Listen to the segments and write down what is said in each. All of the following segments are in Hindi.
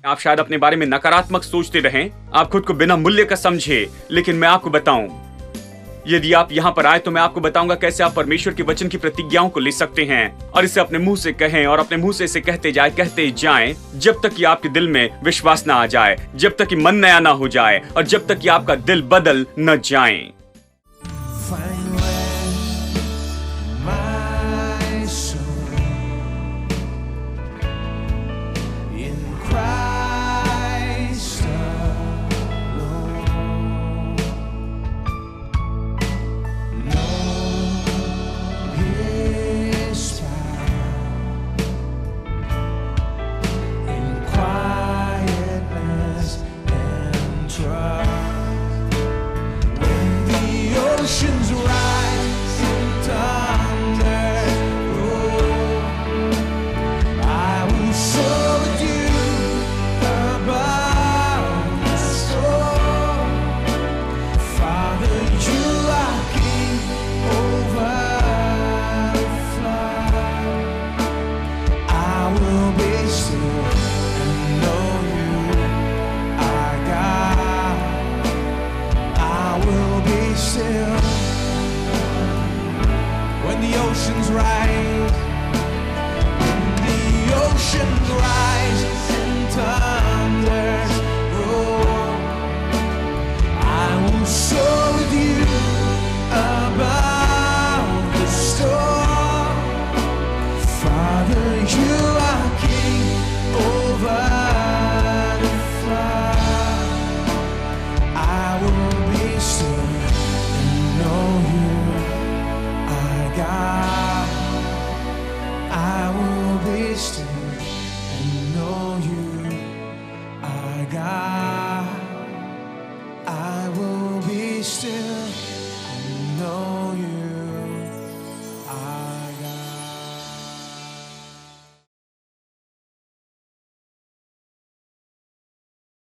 आप शायद अपने बारे में नकारात्मक सोचते रहें, आप खुद को बिना मूल्य का समझे, लेकिन मैं आपको बताऊं, यदि आप यहाँ पर आए तो मैं आपको बताऊंगा कैसे आप परमेश्वर के वचन की प्रतिज्ञाओं को ले सकते हैं और इसे अपने मुंह से कहें और अपने मुंह से इसे कहते जाएं जब तक कि आपके दिल में विश्वास ना आ जाए, जब तक कि मन नया ना हो जाए और जब तक कि आपका दिल बदल न जाए।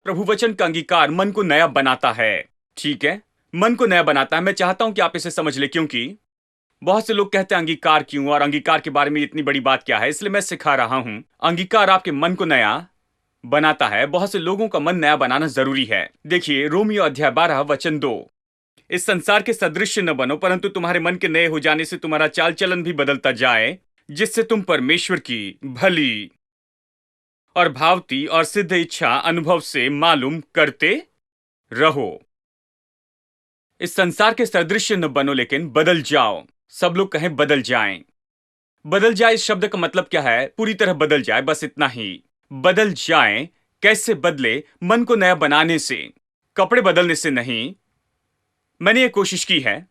प्रभु वचन का अंगीकार मन को नया बनाता है। ठीक है, मन को नया बनाता है। मैं चाहता हूं कि आप इसे समझ ले, क्योंकि बहुत से लोग कहते हैं अंगीकार क्यों और अंगीकार के बारे में इतनी बड़ी बात क्या है। इसलिए मैं सिखा रहा हूं, अंगीकार आपके मन को नया बनाता है। बहुत से लोगों का मन नया बनाना जरूरी है। देखिए रोमियो अध्याय 12 वचन 2, इस संसार के सदृश्य न बनो, परंतु तुम्हारे मन के नए हो जाने से तुम्हारा चाल चलन भी बदलता जाए, जिससे तुम परमेश्वर की भली और भावती और सिद्ध इच्छा अनुभव से मालूम करते रहो। इस संसार के सदृश्य न बनो, लेकिन बदल जाओ। सब लोग कहें बदल जाएं। बदल जाए इस शब्द का मतलब क्या है? पूरी तरह बदल जाए, बस इतना ही। बदल जाएं, कैसे बदले? मन को नया बनाने से, कपड़े बदलने से नहीं। मैंने ये कोशिश की है,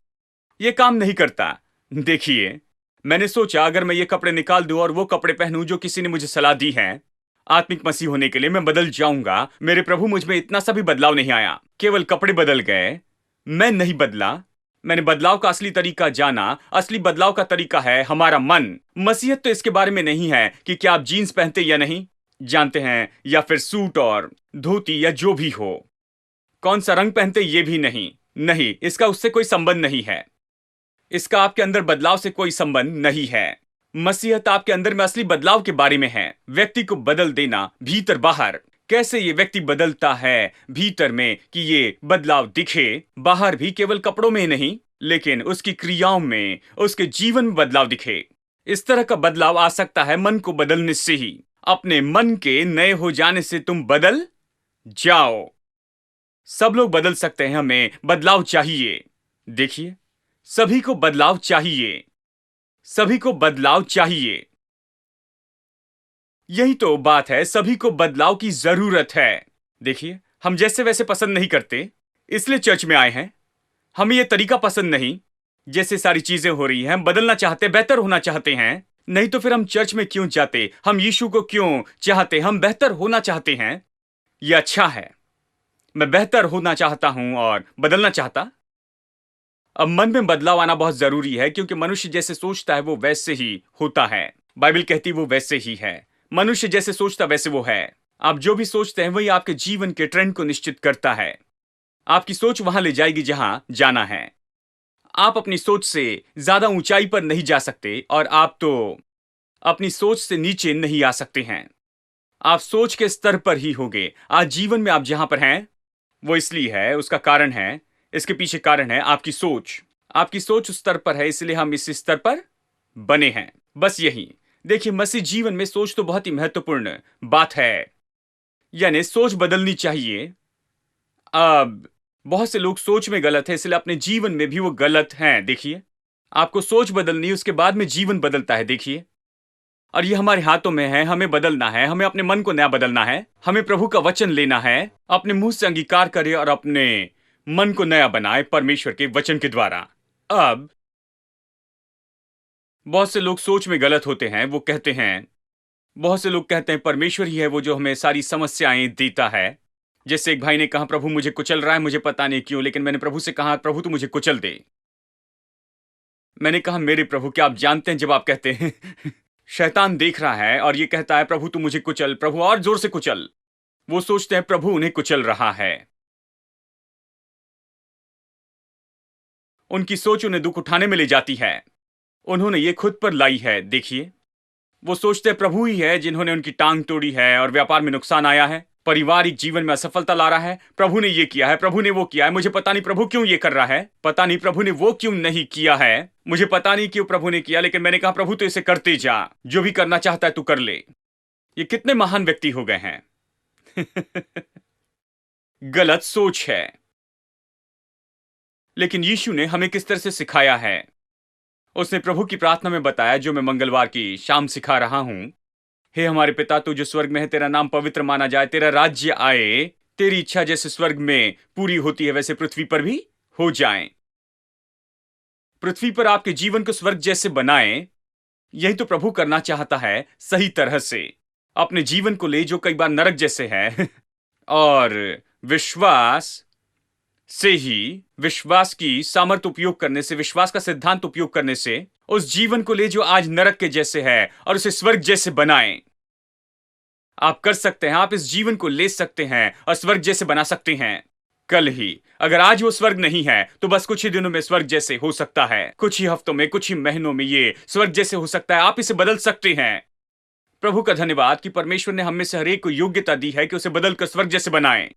ये काम नहीं करता। देखिए, मैंने सोचा अगर मैं ये कपड़े निकाल दूं और वो कपड़े पहनूं जो किसी ने मुझे सलाह दी है आत्मिक मसीह होने के लिए, मैं बदल जाऊंगा। मेरे प्रभु, मुझ में इतना सा भी बदलाव नहीं आया, केवल कपड़े बदल गए, मैं नहीं बदला। मैंने बदलाव का असली तरीका जाना। असली बदलाव का तरीका है हमारा मन। मसीहत तो इसके बारे में नहीं है कि क्या आप जीन्स पहनते या नहीं जानते हैं, या फिर सूट और धोती या जो भी हो, कौन सा रंग पहनते ये भी नहीं, इसका उससे कोई संबंध नहीं है। इसका आपके अंदर बदलाव से कोई संबंध नहीं है। मसीहत आपके अंदर में असली बदलाव के बारे में है, व्यक्ति को बदल देना भीतर बाहर। कैसे ये व्यक्ति बदलता है भीतर में कि ये बदलाव दिखे बाहर भी, केवल कपड़ों में नहीं लेकिन उसकी क्रियाओं में, उसके जीवन में बदलाव दिखे। इस तरह का बदलाव आ सकता है मन को बदलने से ही। अपने मन के नए हो जाने से तुम बदल जाओ। सब लोग बदल सकते हैं, हमें बदलाव चाहिए। देखिए, सभी को बदलाव चाहिए, सभी को बदलाव चाहिए। यही तो बात है, सभी को बदलाव की जरूरत है। देखिए, हम जैसे वैसे पसंद नहीं करते, इसलिए चर्च में आए हैं। हमें यह तरीका पसंद नहीं जैसे सारी चीजें हो रही हैं। हम बदलना चाहते, बेहतर होना चाहते हैं। नहीं तो फिर हम चर्च में क्यों जाते? हम यीशु को क्यों चाहते? हम बेहतर होना चाहते हैं। यह अच्छा है, मैं बेहतर होना चाहता हूं और बदलना चाहता। अब मन में बदलाव आना बहुत जरूरी है, क्योंकि मनुष्य जैसे सोचता है वो वैसे ही होता है। बाइबल कहती वो वैसे ही है। मनुष्य जैसे सोचता वैसे वो है। आप जो भी सोचते हैं वही आपके जीवन के ट्रेंड को निश्चित करता है। आपकी सोच वहां ले जाएगी जहां जाना है। आप अपनी सोच से ज्यादा ऊंचाई पर नहीं जा सकते और आप तो अपनी सोच से नीचे नहीं आ सकते हैं। आप सोच के स्तर पर ही होगे। आज जीवन में आप जहां पर हैं वो इसलिए है, उसका कारण है, इसके पीछे कारण है आपकी सोच। आपकी सोच उस स्तर पर है, इसलिए हम इस स्तर पर बने हैं। बस यही। देखिए, मसीह जीवन में सोच तो बहुत ही महत्वपूर्ण बात है, यानी सोच बदलनी चाहिए। अब बहुत से लोग सोच में गलत है, इसलिए अपने जीवन में भी वो गलत हैं। देखिए, आपको सोच बदलनी, उसके बाद में जीवन बदलता है। देखिए, और ये हमारे हाथों में है। हमें बदलना है, हमें अपने मन को नया बदलना है, हमें प्रभु का वचन लेना है, अपने मुंह से अंगीकार करे और अपने मन को नया बनाए परमेश्वर के वचन के द्वारा। अब बहुत से लोग सोच में गलत होते हैं। वो कहते हैं, बहुत से लोग कहते हैं परमेश्वर ही है वो जो हमें सारी समस्याएं देता है। जैसे एक भाई ने कहा, प्रभु मुझे कुचल रहा है, मुझे पता नहीं क्यों, लेकिन मैंने प्रभु से कहा, प्रभु तू मुझे कुचल दे। मैंने कहा, मेरे प्रभु, क्या आप जानते हैं जब आप कहते हैं शैतान देख रहा है और ये कहता है प्रभु तू मुझे कुचल, प्रभु और जोर से कुचल, वो सोचते हैं प्रभु उन्हें कुचल रहा है। उनकी सोच उन्हें दुख उठाने में ले जाती है। उन्होंने ये खुद पर लाई है। देखिए, वो सोचते हैं प्रभु ही है जिन्होंने उनकी टांग तोड़ी है और व्यापार में नुकसान आया है, पारिवारिक जीवन में असफलता ला रहा है। प्रभु ने ये किया है, प्रभु ने वो किया है, मुझे पता नहीं प्रभु क्यों ये कर रहा है, पता नहीं प्रभु ने वो क्यों नहीं किया है, मुझे पता नहीं क्यों प्रभु ने किया। लेकिन मैंने कहा, प्रभु तो इसे करते जा, जो भी करना चाहता है तू कर ले। ये कितने महान व्यक्ति हो गए हैं गलत सोच है। लेकिन यीशु ने हमें किस तरह से सिखाया है। उसने प्रभु की प्रार्थना में बताया, जो मैं मंगलवार की शाम सिखा रहा हूं। हे हमारे पिता, तू जो स्वर्ग में है, तेरा नाम पवित्र माना जाए, तेरा राज्य आए, तेरी इच्छा जैसे स्वर्ग में पूरी होती है वैसे पृथ्वी पर भी हो जाए। पृथ्वी पर आपके जीवन को स्वर्ग जैसे बनाए, यही तो प्रभु करना चाहता है। सही तरह से अपने जीवन को ले जो कई बार नरक जैसे है और विश्वास से ही, विश्वास की सामर्थ्य उपयोग करने से, विश्वास का सिद्धांत उपयोग करने से उस जीवन को ले जो आज नरक के जैसे है और उसे स्वर्ग जैसे बनाएं। आप कर सकते हैं। आप इस जीवन को ले सकते हैं और स्वर्ग जैसे बना सकते हैं कल ही। अगर आज वो स्वर्ग नहीं है तो बस कुछ ही दिनों में स्वर्ग जैसे हो सकता है, कुछ ही हफ्तों में, कुछ ही महीनों में ये स्वर्ग जैसे हो सकता है। आप इसे बदल सकते हैं। प्रभु का धन्यवाद कि परमेश्वर ने हम में से हर एक को योग्यता दी है कि उसे बदलकर स्वर्ग जैसे बनाएं।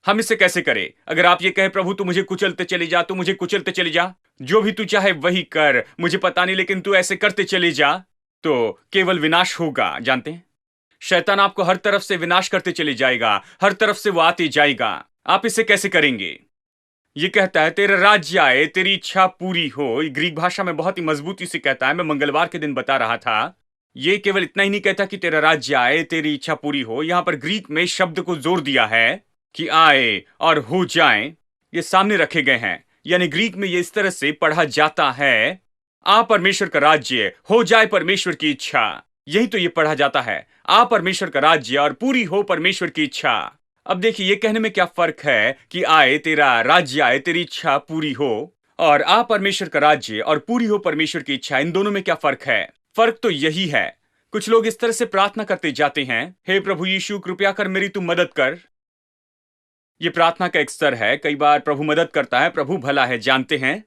हम इसे कैसे करें? अगर आप ये कहे, प्रभु तू मुझे कुचलते चले जा, तू मुझे कुचलते चले जा, जो भी तू चाहे वही कर, मुझे पता नहीं, लेकिन तू ऐसे करते चले जा, तो केवल विनाश होगा। जानते हैं, शैतान आपको हर तरफ से विनाश करते चले जाएगा, हर तरफ से वो आते जाएगा। आप इसे कैसे करेंगे? ये कहता है, तेरा राज्य आए, तेरी इच्छा पूरी हो। ग्रीक भाषा में बहुत ही मजबूती से कहता है। मैं मंगलवार के दिन बता रहा था, ये केवल इतना ही नहीं कहता कि तेरा राज्य आए, तेरी इच्छा पूरी हो। यहां पर ग्रीक में शब्द को जोर दिया है कि आए और हो जाए, ये सामने रखे गए हैं। यानी ग्रीक में ये इस तरह से पढ़ा जाता है, आ परमेश्वर का राज्य, हो जाए परमेश्वर की इच्छा। यही तो ये पढ़ा जाता है, आ परमेश्वर का राज्य और पूरी हो परमेश्वर की इच्छा। अब देखिए, ये कहने में क्या फर्क है कि आए, तेरा राज्य आए, तेरी इच्छा पूरी हो, और आ परमेश्वर का राज्य और पूरी हो परमेश्वर की इच्छा, इन दोनों में क्या फर्क है? फर्क तो यही है। कुछ लोग इस तरह से प्रार्थना करते जाते हैं, हे प्रभु यीशु कृपया कर, मेरी तू मदद कर। ये प्रार्थना का एक स्तर है। कई बार प्रभु मदद करता है, प्रभु भला है, जानते हैं,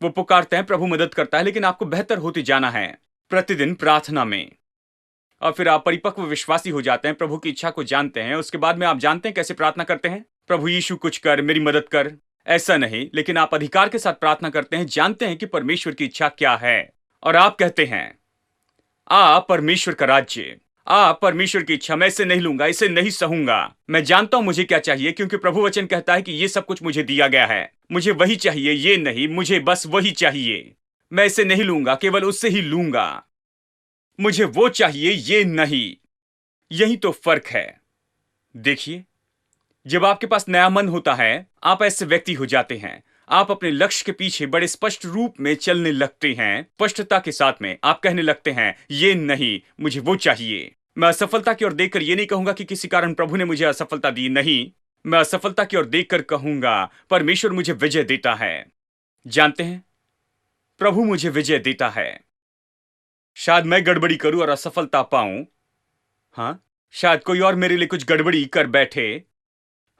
वो पुकारते हैं, प्रभु मदद करता है। लेकिन आपको बेहतर होते जाना है प्रतिदिन प्रार्थना में, और फिर आप परिपक्व विश्वासी हो जाते हैं, प्रभु की इच्छा को जानते हैं। उसके बाद में आप जानते हैं कैसे प्रार्थना करते हैं, प्रभु यीशु कुछ कर, मेरी मदद कर, ऐसा नहीं, लेकिन आप अधिकार के साथ प्रार्थना करते हैं, जानते हैं कि परमेश्वर की इच्छा क्या है, और आप कहते हैं, आ परमेश्वर का राज्य, आ परमेश्वर की इच्छा, मैं इसे नहीं लूंगा, इसे नहीं सहूंगा। मैं जानता हूं मुझे क्या चाहिए, क्योंकि प्रभु वचन कहता है कि ये सब कुछ मुझे दिया गया है, मुझे वही चाहिए, ये नहीं, मुझे बस वही चाहिए। मैं इसे नहीं लूंगा, केवल उससे ही लूंगा। मुझे वो चाहिए, ये नहीं। यही तो फर्क है। देखिए, जब आपके पास नया मन होता है, आप ऐसे व्यक्ति हो जाते हैं। आप अपने लक्ष्य के पीछे बड़े स्पष्ट रूप में चलने लगते हैं। स्पष्टता के साथ में आप कहने लगते हैं, ये नहीं, मुझे वो चाहिए। मैं असफलता की ओर देखकर ये नहीं कहूंगा कि किसी कारण प्रभु ने मुझे असफलता दी, नहीं। मैं असफलता की ओर देखकर कहूंगा, परमेश्वर मुझे विजय देता है। जानते हैं, प्रभु मुझे विजय देता है। शायद मैं गड़बड़ी करूं और असफलता पाऊं, हाँ, शायद कोई और मेरे लिए कुछ गड़बड़ी कर बैठे,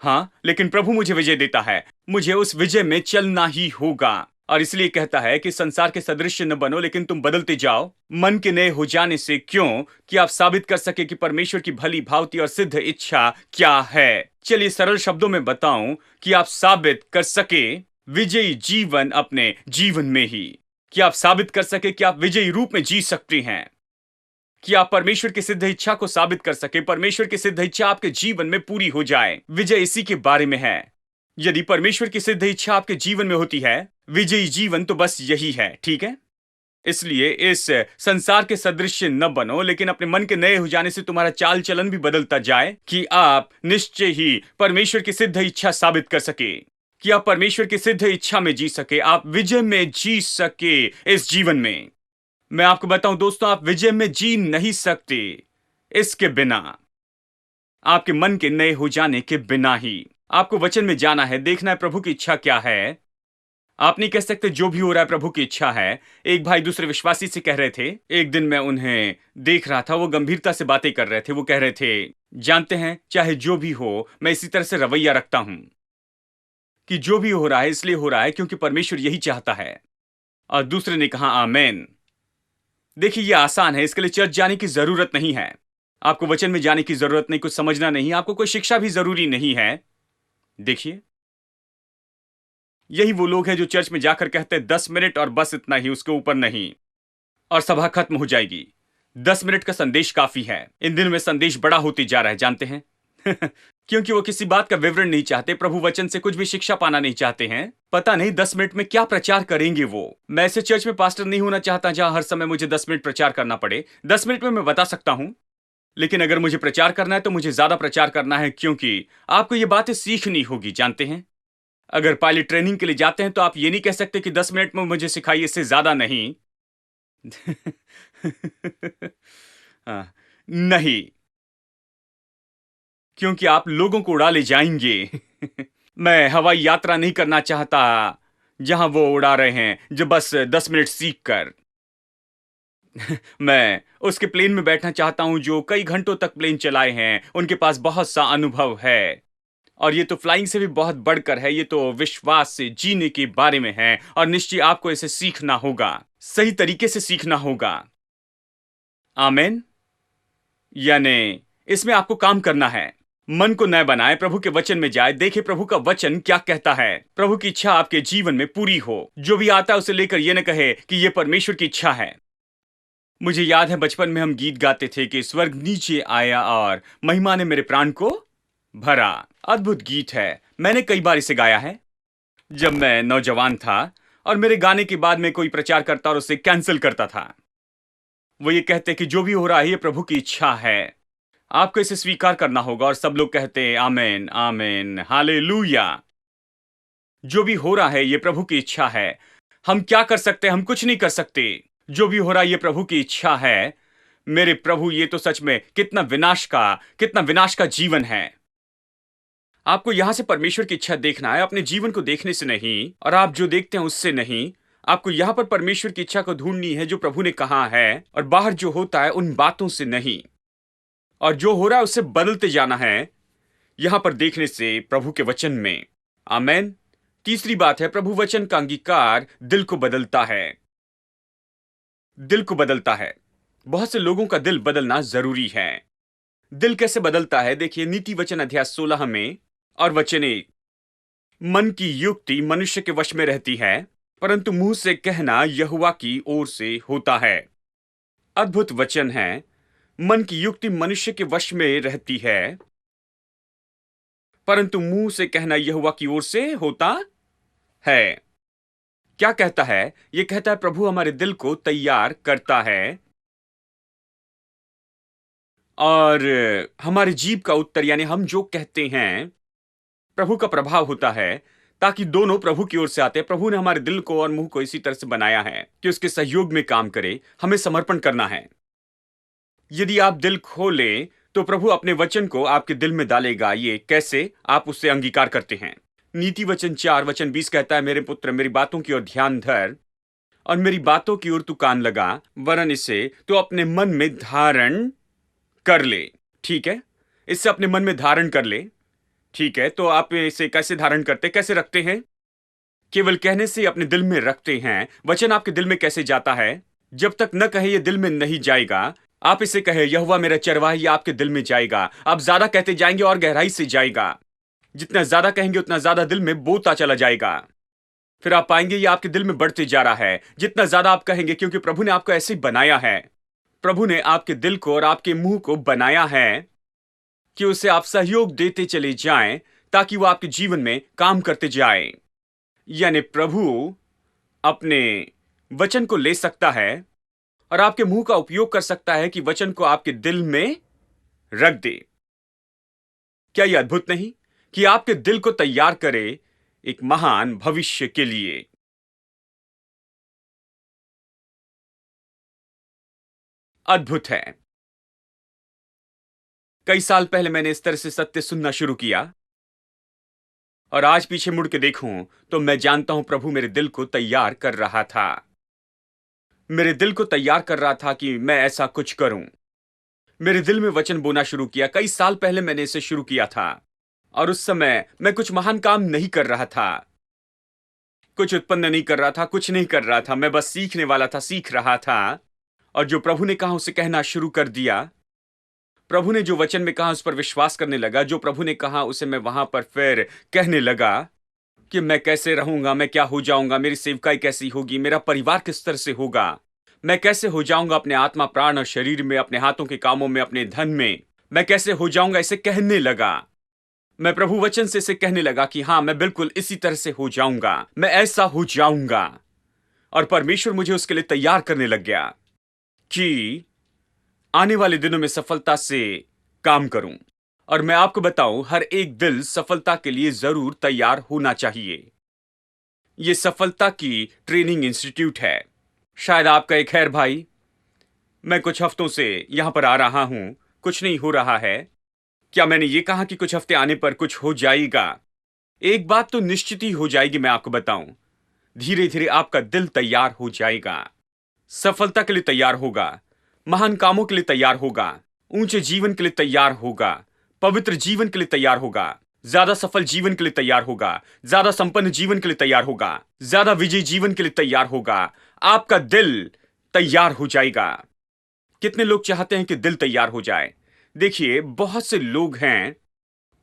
हाँ, लेकिन प्रभु मुझे विजय देता है। मुझे उस विजय में चलना ही होगा। और इसलिए कहता है कि संसार के सदृश न बनो, लेकिन तुम बदलते जाओ मन के नए हो जाने से। क्यों? कि आप साबित कर सके कि परमेश्वर की भली भांति और सिद्ध इच्छा क्या है। चलिए सरल शब्दों में बताऊं कि आप साबित कर सके विजयी जीवन अपने जीवन में ही, कि आप साबित कर सके कि आप विजयी रूप में जी सकते हैं, कि आप परमेश्वर की सिद्ध इच्छा को साबित कर सके, परमेश्वर की सिद्ध इच्छा आपके जीवन में पूरी हो जाए। विजय इसी के बारे में है। यदि परमेश्वर की सिद्ध इच्छा आपके जीवन में होती है, विजयी जीवन तो बस यही है। ठीक है, इसलिए इस संसार के सदृश न बनो, लेकिन अपने मन के नए हो जाने से तुम्हारा चाल चलन भी बदलता जाए, कि आप निश्चय ही परमेश्वर की सिद्ध इच्छा साबित कर सके, कि आप परमेश्वर की सिद्ध इच्छा में जी सके, आप विजय में जी सके इस जीवन में। मैं आपको बताऊं दोस्तों, आप विजय में जी नहीं सकते इसके बिना, आपके मन के नए हो जाने के बिना ही। आपको वचन में जाना है, देखना है प्रभु की इच्छा क्या है। आप नहीं कह सकते जो भी हो रहा है प्रभु की इच्छा है। एक भाई दूसरे विश्वासी से कह रहे थे, एक दिन मैं उन्हें देख रहा था, वो गंभीरता से बातें कर रहे थे। वो कह रहे थे, जानते हैं चाहे जो भी हो, मैं इसी तरह से रवैया रखता हूं कि जो भी हो रहा है इसलिए हो रहा है क्योंकि परमेश्वर यही चाहता है। और दूसरे ने कहा आमेन। देखिए ये आसान है, इसके लिए चर्च जाने की जरूरत नहीं है, आपको वचन में जाने की जरूरत नहीं, कुछ समझना नहीं, आपको कोई शिक्षा भी जरूरी नहीं है। देखिए यही वो लोग हैं जो चर्च में जाकर कहते हैं 10 मिनट और बस इतना ही, उसके ऊपर नहीं, और सभा खत्म हो जाएगी। 10 मिनट का संदेश काफी है। इन दिनों में संदेश बड़ा होते जा रहा है, जानते हैं क्योंकि वो किसी बात का विवरण नहीं चाहते, प्रभु वचन से कुछ भी शिक्षा पाना नहीं चाहते हैं। पता नहीं 10 मिनट में क्या प्रचार करेंगे वो। मैं ऐसे चर्च में पास्टर नहीं होना चाहता जहां हर समय मुझे 10 मिनट प्रचार करना पड़े। 10 मिनट में मैं बता सकता हूं, लेकिन अगर मुझे प्रचार करना है तो मुझे ज्यादा प्रचार करना है, क्योंकि आपको ये बातें सीखनी होगी। जानते हैं, अगर पायलट ट्रेनिंग के लिए जाते हैं तो आप ये नहीं कह सकते कि 10 मिनट में मुझे सिखाइए, इससे ज्यादा नहीं नहीं, क्योंकि आप लोगों को उड़ा ले जाएंगे मैं हवाई यात्रा नहीं करना चाहता जहां वो उड़ा रहे हैं जो बस 10 मिनट सीख कर मैं उसके प्लेन में बैठना चाहता हूं जो कई घंटों तक प्लेन चलाए हैं, उनके पास बहुत सा अनुभव है। और ये तो फ्लाइंग से भी बहुत बढ़कर है, ये तो विश्वास से जीने के बारे में है। और निश्चय आपको इसे सीखना होगा, सही तरीके से सीखना होगा। आमेन। यानी इसमें आपको काम करना है। मन को नया बनाए, प्रभु के वचन में जाए, देखे प्रभु का वचन क्या कहता है। प्रभु की इच्छा आपके जीवन में पूरी हो। जो भी आता है उसे लेकर यह न कहे कि यह परमेश्वर की इच्छा है। मुझे याद है बचपन में हम गीत गाते थे कि स्वर्ग नीचे आया और महिमा ने मेरे प्राण को भरा। अद्भुत गीत है, मैंने कई बार इसे गाया है जब मैं नौजवान था। और मेरे गाने के बाद में कोई प्रचार करता और उसे कैंसिल करता था। वो ये कहते कि जो भी हो रहा है ये प्रभु की इच्छा है, आपको इसे स्वीकार करना होगा। और सब लोग कहते हैं आमेन आमेन हालेलुया। जो भी हो रहा है ये प्रभु की इच्छा है। हम क्या कर सकते हैं? हम कुछ नहीं कर सकते। जो भी हो रहा है ये प्रभु की इच्छा है। मेरे प्रभु, ये तो सच में कितना विनाश का जीवन है। आपको यहां से परमेश्वर की इच्छा देखना है, अपने जीवन को देखने से नहीं, और आप जो देखते हैं उससे नहीं। आपको यहां पर परमेश्वर की इच्छा को ढूंढनी है जो प्रभु ने कहा है, और बाहर जो होता है उन बातों से नहीं। और जो हो रहा है उससे बदलते जाना है यहां पर देखने से, प्रभु के वचन में। आमेन। तीसरी बात है, प्रभु वचन का अंगीकार दिल को बदलता है। दिल को बदलता है। बहुत से लोगों का दिल बदलना जरूरी है। दिल कैसे बदलता है? देखिए नीति वचन अध्याय 16 में और वचन 1, मन की युक्ति मनुष्य के वश में रहती है, परंतु मुंह से कहना यहोवा की ओर से होता है। अद्भुत वचन है। मन की युक्ति मनुष्य के वश में रहती है, परंतु मुंह से कहना यहोवा की ओर से होता है। क्या कहता है? यह कहता है प्रभु हमारे दिल को तैयार करता है, और हमारे जीभ का उत्तर यानी हम जो कहते हैं प्रभु का प्रभाव होता है, ताकि दोनों प्रभु की ओर से आते हैं। प्रभु ने हमारे दिल को और मुंह को इसी तरह से बनाया है कि उसके सहयोग में काम करे। हमें समर्पण करना है। यदि आप दिल खोले तो प्रभु अपने वचन को आपके दिल में डालेगा। ये कैसे? आप उससे अंगीकार करते हैं। नीति वचन 4 वचन 20 कहता है, मेरे पुत्र मेरी बातों की ओर ध्यान धर और मेरी बातों की ओर तू कान लगा, वरन इसे तो अपने मन में धारण कर ले। ठीक है, इससे अपने मन में धारण कर ले। ठीक है, तो आप इसे कैसे धारण करते, कैसे रखते हैं? केवल कहने से अपने दिल में रखते हैं। वचन आपके दिल में कैसे जाता है? जब तक न कहे ये दिल में नहीं जाएगा। आप इसे कहे यहोवा मेरा चरवाही, आपके दिल में जाएगा। आप ज्यादा कहते जाएंगे और गहराई से जाएगा। जितना ज्यादा कहेंगे उतना ज्यादा दिल में बोता चला जाएगा। फिर आप पाएंगे ये आपके दिल में बढ़ते जा रहा है जितना ज्यादा आप कहेंगे, क्योंकि प्रभु ने आपको ऐसे बनाया है। प्रभु ने आपके दिल को और आपके मुंह को बनाया है कि उसे आप सहयोग देते चले जाएं ताकि वो आपके जीवन में काम करते जाए। यानी प्रभु अपने वचन को ले सकता है और आपके मुंह का उपयोग कर सकता है कि वचन को आपके दिल में रख दे। क्या यह अद्भुत नहीं कि आपके दिल को तैयार करे एक महान भविष्य के लिए? अद्भुत है। कई साल पहले मैंने इस तरह से सत्य सुनना शुरू किया और आज पीछे मुड़ के देखूं तो मैं जानता हूं प्रभु मेरे दिल को तैयार कर रहा था। मेरे दिल को तैयार कर रहा था कि मैं ऐसा कुछ करूं। मेरे दिल में वचन बोना शुरू किया। कई साल पहले मैंने इसे शुरू किया था और उस समय मैं कुछ महान काम नहीं कर रहा था, कुछ उत्पन्न नहीं कर रहा था, कुछ नहीं कर रहा था। मैं बस सीखने वाला था, सीख रहा था। और जो प्रभु ने कहा उसे कहना शुरू कर दिया। प्रभु ने जो वचन में कहा उस पर विश्वास करने लगा। जो प्रभु ने कहा उसे मैं वहां पर फिर कहने लगा कि मैं कैसे रहूंगा, मैं क्या हो जाऊंगा, मेरी सेवकाई कैसी होगी, मेरा परिवार किस तरह से होगा, मैं कैसे हो जाऊंगा अपने आत्मा प्राण और शरीर में, अपने हाथों के कामों में, अपने धन में, मैं कैसे हो जाऊंगा। इसे कहने लगा। मैं प्रभु वचन से इसे कहने लगा कि हां, मैं बिल्कुल इसी तरह से हो जाऊंगा, मैं ऐसा हो जाऊंगा। और परमेश्वर मुझे उसके लिए तैयार करने लग गया कि आने वाले दिनों में सफलता से काम करूं। और मैं आपको बताऊं, हर एक दिल सफलता के लिए जरूर तैयार होना चाहिए। यह सफलता की ट्रेनिंग इंस्टीट्यूट है। शायद आपका एक खैर भाई, मैं कुछ हफ्तों से यहां पर आ रहा हूं, कुछ नहीं हो रहा है। क्या मैंने ये कहा कि कुछ हफ्ते आने पर कुछ हो जाएगा? एक बात तो निश्चित ही हो जाएगी, मैं आपको बताऊं। धीरे धीरे आपका दिल तैयार हो जाएगा, सफलता के लिए तैयार होगा, महान कामों के लिए तैयार होगा, ऊंचे जीवन के लिए तैयार होगा, पवित्र जीवन के लिए तैयार होगा, ज्यादा सफल जीवन के लिए तैयार होगा, ज्यादा संपन्न जीवन के लिए तैयार होगा, ज्यादा विजयी जीवन के लिए तैयार होगा। आपका दिल तैयार हो जाएगा। कितने लोग चाहते हैं कि दिल तैयार हो जाए? देखिए, बहुत से लोग हैं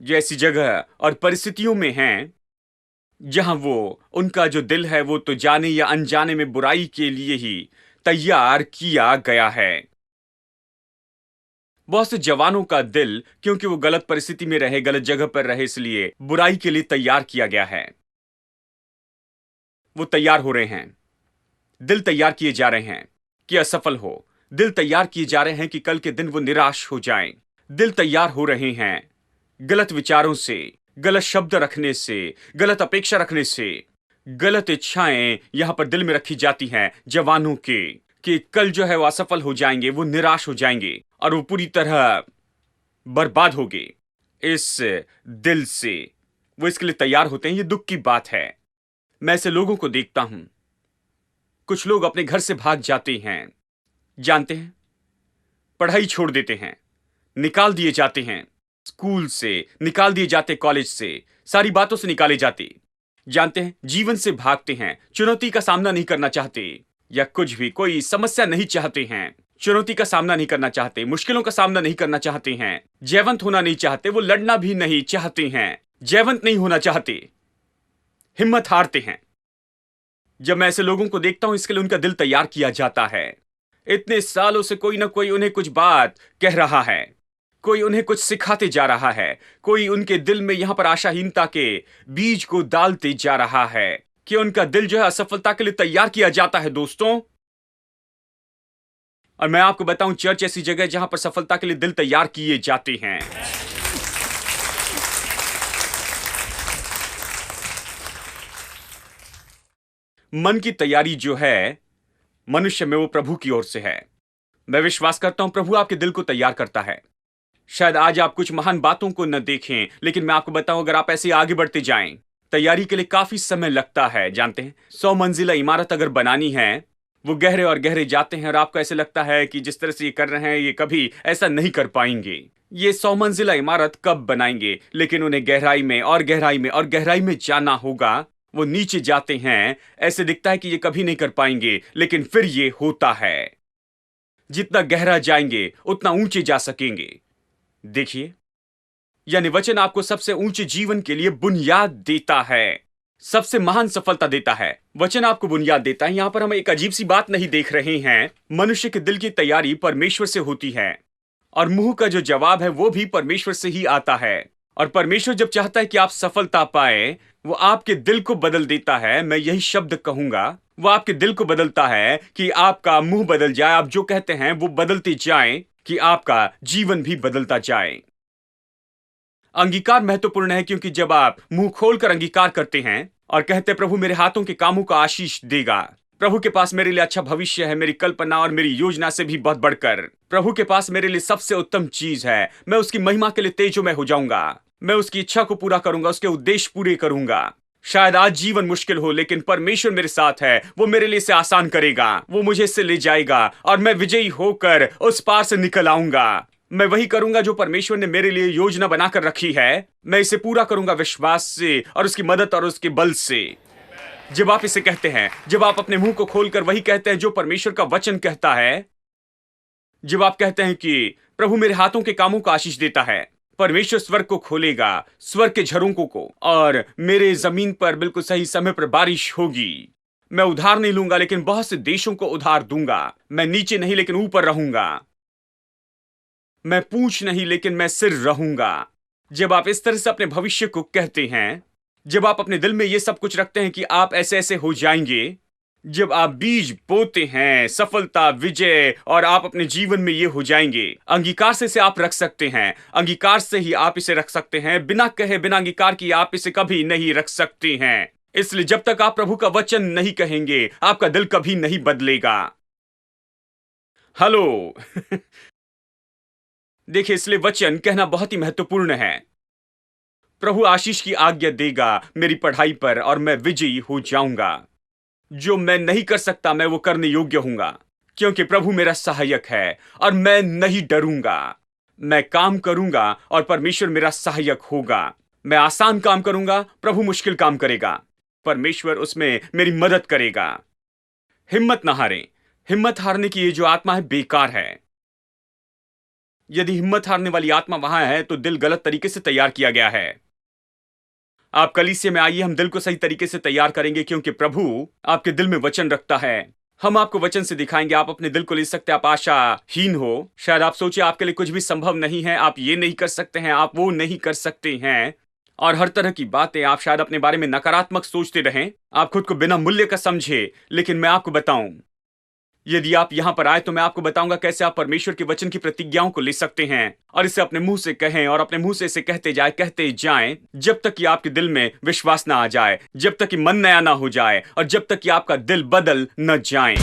जो ऐसी जगह और परिस्थितियों में हैं जहां उनका जो दिल है वो तो जाने या अनजाने में बुराई के लिए ही तैयार किया गया है। बहुत से जवानों का दिल, क्योंकि वो गलत परिस्थिति में रहे, गलत जगह पर रहे, इसलिए बुराई के लिए तैयार किया गया है। वो तैयार हो रहे हैं, दिल तैयार किए जा रहे हैं कि असफल हो। दिल तैयार किए जा रहे हैं कि कल के दिन वो निराश हो जाएं। दिल तैयार हो रहे हैं गलत विचारों से, गलत शब्द रखने से, गलत अपेक्षा रखने से। गलत इच्छाएं यहां पर दिल में रखी जाती हैं जवानों के कि कल जो है वो असफल हो जाएंगे, वो निराश हो जाएंगे और वो पूरी तरह बर्बाद होंगे। इस दिल से वो इसके लिए तैयार होते हैं। ये दुख की बात है। मैं ऐसे लोगों को देखता हूं। कुछ लोग अपने घर से भाग जाते हैं, जानते हैं, पढ़ाई छोड़ देते हैं, निकाल दिए जाते हैं, स्कूल से निकाल दिए जाते, कॉलेज से, सारी बातों से निकाले जाते, जानते हैं, जीवन से भागते हैं, चुनौती का सामना नहीं करना चाहते, या कुछ भी कोई समस्या नहीं चाहते हैं, चुनौती का सामना नहीं करना चाहते, मुश्किलों का सामना नहीं करना चाहते हैं, जयवंत होना नहीं चाहते, वो लड़ना भी नहीं चाहते हैं, जयवंत नहीं होना चाहते, हिम्मत हारते हैं। जब मैं ऐसे लोगों को देखता हूं, इसके लिए उनका दिल तैयार किया जाता है। इतने सालों से कोई ना कोई उन्हें कुछ बात कह रहा है, कोई उन्हें कुछ सिखाते जा रहा है, कोई उनके दिल में यहां पर आशाहीनता के बीज को डालते जा रहा है कि उनका दिल जो है असफलता के लिए तैयार किया जाता है, दोस्तों। और मैं आपको बताऊं, चर्च ऐसी जगह जहां पर सफलता के लिए दिल तैयार किए जाते हैं। मन की तैयारी जो है मनुष्य में, वो प्रभु की ओर से है। मैं विश्वास करता हूं प्रभु आपके दिल को तैयार करता है। शायद आज आप कुछ महान बातों को न देखें, लेकिन मैं आपको बताऊं, अगर आप ऐसे आगे बढ़ते जाएं, तैयारी के लिए काफी समय लगता है। जानते हैं, 100 मंजिला इमारत अगर बनानी है, वो गहरे और गहरे जाते हैं और आपको ऐसे लगता है कि जिस तरह से ये कर रहे हैं, ये कभी ऐसा नहीं कर पाएंगे। ये 100 मंजिला इमारत कब बनाएंगे? लेकिन उन्हें गहराई में और गहराई में और गहराई में जाना होगा वो नीचे जाते हैं। ऐसे दिखता है कि ये कभी नहीं कर पाएंगे, लेकिन फिर ये होता है। जितना गहरा जाएंगे उतना ऊंचे जा सकेंगे। देखिए, यानी वचन आपको सबसे ऊंचे जीवन के लिए बुनियाद देता है, सबसे महान सफलता देता है। वचन आपको बुनियाद देता है। यहां पर हम एक अजीब सी बात नहीं देख रहे हैं। मनुष्य के दिल की तैयारी परमेश्वर से होती है, और मुंह का जो जवाब है वो भी परमेश्वर से ही आता है। और परमेश्वर जब चाहता है कि आप सफलता पाए, वो आपके दिल को बदल देता है। मैं यही शब्द कहूंगा, वो आपके दिल को बदलता है कि आपका मुंह बदल जाए, आप जो कहते हैं वो बदलते जाए, कि आपका जीवन भी बदलता जाए। अंगीकार महत्वपूर्ण है, क्योंकि जब आप मुंह खोलकर अंगीकार करते हैं और कहते हैं प्रभु मेरे हाथों के कामों का आशीष देगा, प्रभु के पास मेरे लिए अच्छा भविष्य है, मेरी कल्पना और मेरी योजना से भी बहुत बढ़कर प्रभु के पास मेरे लिए सबसे उत्तम चीज है। मैं उसकी महिमा के लिए तेजोमय हो जाऊंगा, मैं उसकी इच्छा को पूरा करूंगा, उसके उद्देश्य पूरे करूंगा। शायद आज जीवन मुश्किल हो, लेकिन परमेश्वर मेरे साथ है, वो मेरे लिए इसे आसान करेगा, वो मुझे इससे ले जाएगा और मैं विजयी होकर उस पार से निकल आऊंगा। मैं वही करूंगा जो परमेश्वर ने मेरे लिए योजना बनाकर रखी है। मैं इसे पूरा करूंगा विश्वास से और उसकी मदद और उसके बल से। जब आप इसे कहते हैं, जब आप अपने मुंह को खोलकर वही कहते हैं जो परमेश्वर का वचन कहता है, जब आप कहते हैं कि प्रभु मेरे हाथों के कामों का आशीष देता है, परमेश्वर स्वर्ग को खोलेगा, स्वर्ग के झरोकों को, और मेरे जमीन पर बिल्कुल सही समय पर बारिश होगी। मैं उधार नहीं लूंगा, लेकिन बहुत से देशों को उधार दूंगा। मैं नीचे नहीं लेकिन ऊपर रहूंगा। मैं पूंछ नहीं लेकिन मैं सिर रहूंगा। जब आप इस तरह से अपने भविष्य को कहते हैं, जब आप अपने दिल में ये सब कुछ रखते हैं कि आप ऐसे ऐसे हो जाएंगे, जब आप बीज बोते हैं सफलता, विजय, और आप अपने जीवन में ये हो जाएंगे, अंगीकार से इसे आप रख सकते हैं। अंगीकार से ही आप इसे रख सकते हैं। बिना कहे, बिना अंगीकार किए आप इसे कभी नहीं रख सकते हैं। इसलिए जब तक आप प्रभु का वचन नहीं कहेंगे, आपका दिल कभी नहीं बदलेगा। हेलो देखिए, इसलिए वचन कहना बहुत ही महत्वपूर्ण है। प्रभु आशीष की आज्ञा देगा मेरी पढ़ाई पर, और मैं विजयी हो जाऊंगा। जो मैं नहीं कर सकता, मैं वो करने योग्य हूंगा, क्योंकि प्रभु मेरा सहायक है और मैं नहीं डरूंगा। मैं काम करूंगा और परमेश्वर मेरा सहायक होगा। मैं आसान काम करूंगा, प्रभु मुश्किल काम करेगा, परमेश्वर उसमें मेरी मदद करेगा। हिम्मत ना हारें। हिम्मत हारने की ये जो आत्मा है बेकार है। यदि हिम्मत हारने वाली आत्मा वहां है तो दिल गलत तरीके से तैयार किया गया है। आप कलीसिया में आइए, हम दिल को सही तरीके से तैयार करेंगे, क्योंकि प्रभु आपके दिल में वचन रखता है। हम आपको वचन से दिखाएंगे। आप अपने दिल को ले सकते हैं। आप आशाहीन हो, शायद आप सोचे आपके लिए कुछ भी संभव नहीं है, आप ये नहीं कर सकते हैं, आप वो नहीं कर सकते हैं, और हर तरह की बातें। आप शायद अपने बारे में नकारात्मक सोचते रहें, आप खुद को बिना मूल्य का समझे। लेकिन मैं आपको बताऊं, यदि आप यहां पर आए तो मैं आपको बताऊंगा कैसे आप परमेश्वर के वचन की प्रतिज्ञाओं को ले सकते हैं और इसे अपने मुंह से कहें, और अपने मुंह से इसे कहते जाएं, जब तक कि आपके दिल में विश्वास ना आ जाए, जब तक कि मन नया ना हो जाए, और जब तक कि आपका दिल बदल न जाए।